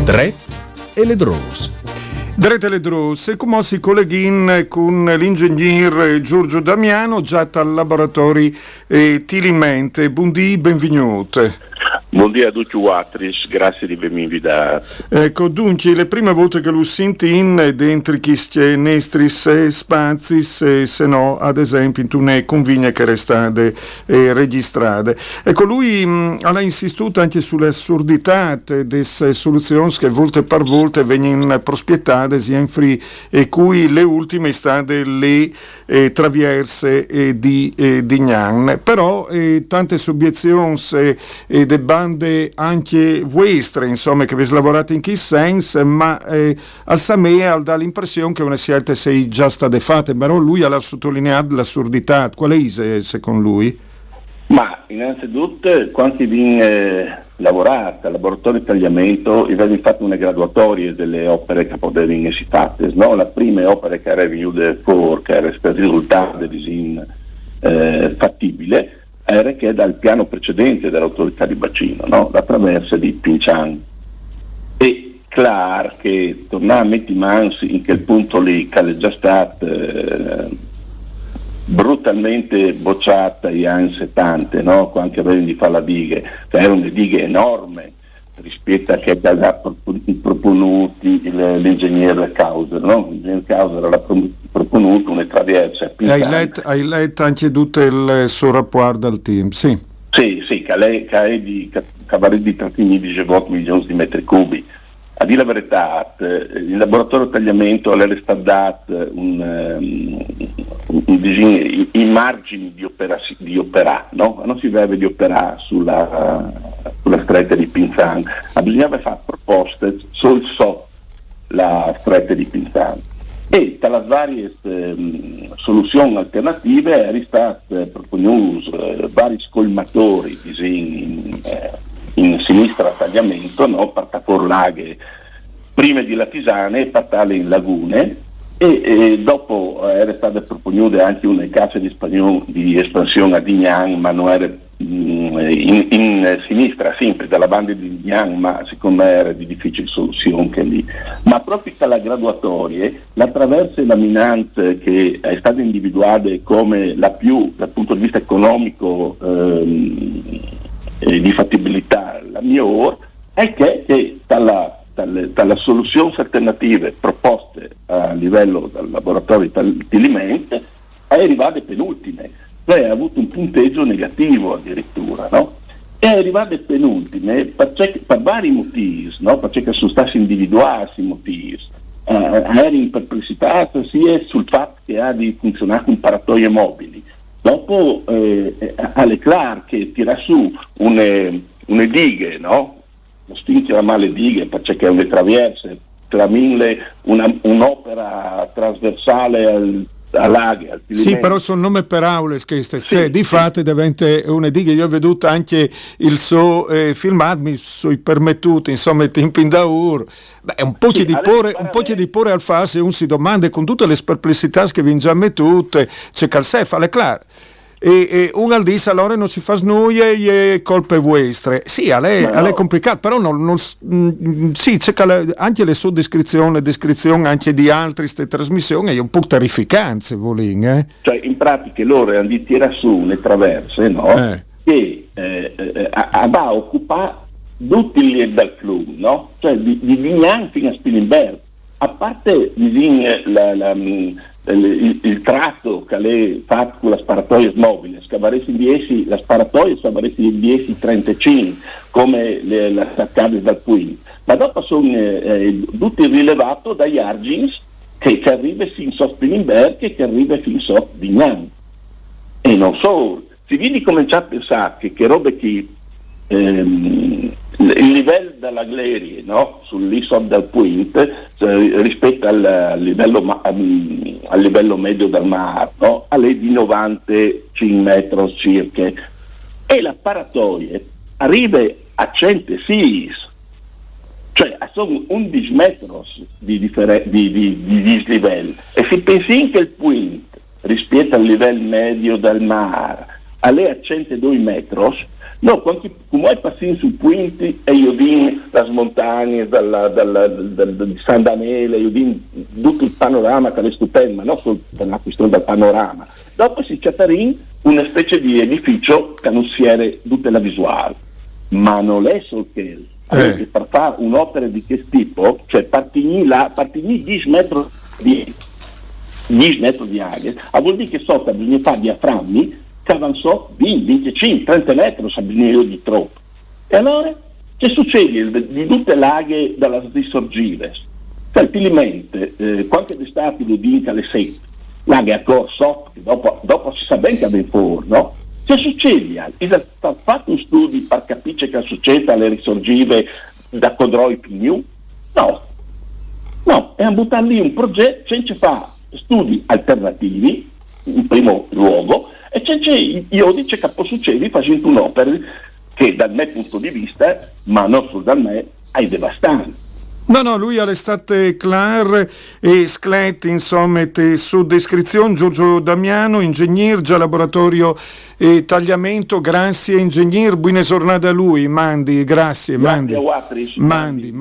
Dre e le Dros. Drete le Drus, e come si colleghin con l'ingegner Giorgio Damiano, già dal laboratori Tilimente. Buondì, benvenuti. Buondì a tutti watris, grazie di avermi invitato. Ecco, dunque, le prime volte che lo senti in dentro questi nestris spazi, se no, ad esempio, tu ne convigne che restate registrate. Ecco, lui ha insistito anche sull'assurdità delle soluzioni che volte per volte vengono prospettate sempre e cui le ultime state le traverse di Gnan. Però tante obiezioni de bande anche vostre, insomma, che avete lavorato in che senso, ma al Samea dà l'impressione che una scelta sei già state fatte, però lui ha sottolineato l'assurdità. Qual è secondo lui? Ma innanzitutto quanti viene lavorato al laboratorio di tagliamento e avevano fatto una graduatoria delle opere che potevano essere fatte, no? La prima opera che era venuta fuori, che era il risultato di fattibile, era che dal piano precedente dell'autorità di bacino, no? La traversa di Pincian. E chiaro che tornare a mettere mano in quel punto lì, che è già stata brutalmente bocciata agli anni 70, no? Quando anche avevano di fare la dighe, che erano delle dighe enormi rispetto a che ha proponuti l'ingegnere Causer, no? L'ingegnere Causer aveva proponuto una traversa. Hai letto anche tutto il suo rapporto al team, sì. Sì, che è di cavalli di 13 milioni di metri cubi. A dire la verità, il laboratorio di tagliamento era stato dato un disegno, i margini di operare, no? Non si deve di operare sulla stretta di Pinzan, ma bisognava fare proposte sul la stretta di Pinzan. E tra le varie soluzioni alternative è stato proposto vari scolmatori disegni in sinistra a tagliamento, no? Partaforo laghe prima di Latisane e partale in lagune, e dopo era stata proposta anche una cassa di espansione a Dignan, ma non era in sinistra, sempre dalla banda di Dignan, ma secondo me era di difficile soluzione che lì. Ma proprio dalla graduatoria, la traversa laminante che è stata individuata come la più, dal punto di vista economico, di fattibilità, la migliore, è che dalle soluzioni alternative proposte a livello del laboratorio di Tilimente è arrivata penultime, cioè ha avuto un punteggio negativo addirittura, no? E è arrivata penultime per vari motivi, no? Perché sono stati individuati i motivi. Era in perplessità sia sul fatto che ha di funzionare con paratoie mobili. Dopo è chiaro che tira su une dighe, no? Lo stinchi la male dighe perché è una traverse, tra mille un'opera trasversale al lago. Sì, però sono nome per aule queste, sì, cioè di fatto diventa una dighe. Io ho veduto anche il suo filmato, mi sono permettuto, insomma, i tempi in daur. Beh, un po' di porre al fa se un si domanda con tutte le perplessità che vi già mettute, c'è calcef, è chiaro. E un al dis allora non si fa snuie e colpe vostre. Sì, è complicato, però sì, c'è anche le sue descrizioni anche di altre trasmissioni è un po' terrificante, se volete. Cioè, in pratica loro hanno di tirare su le traverse, no? Che va a occupare tutti gli dal club, no? Cioè di Vignan fino a Spilimberg. A parte il tratto che lei fa con la sparatoia mobile, scavaresi 10, la sparatoia scavaresi 10-35 come le staccate dal Puin, ma dopo sono tutti rilevato dagli argins che arriva fin so Spilimberg e che arriva fin so Vignan. E non solo, si viene cominciare a pensare che robe che il livello della Glerie, no? Sull'isola del Puint, rispetto al livello medio del mare, no? Alle di 95 metri circa, e la paratoia arriva a 106, cioè sono 11 metri di dislivello, e si pensa che il Puint rispetto al livello medio del mare alle a 102 metri No, come passi su punti e io dico le montagne di San Daniele, io dico tutto il panorama che è stupendo, ma non solo per una questione del panorama. Dopo si c'è una specie di edificio che non si era tutta la visuale, ma non è solo che per fare un'opera di questo tipo, cioè partigli 10 metri di aghe, vuol dire che sotto bisogna fare diaframmi che avanzò 20, 25, 30 metri, sa bisogno di troppo. E allora, che succede di tutte le aghe dalla risorgire? Certamente, qualche d'estate lo dica alle 6, l'aghe a corso, dopo si sa bene che è ben fuori, no? Che succede? È stato fatto un studio per capire che succede alle risorgive da Codroi Pignu? No, è a buttare lì un progetto, senza fare studi alternativi, in primo luogo, e io dico che può succedere facendo un'opera che dal mio punto di vista, ma non solo dal me, è devastante. No, lui all'estate clar e sclet, insomma, su descrizione Giorgio Damiano, ingegnere, già laboratorio e tagliamento, grazie ingegnere, buona giornata a lui, mandi, grazie, mandi. Grazie a Watrice, mandi.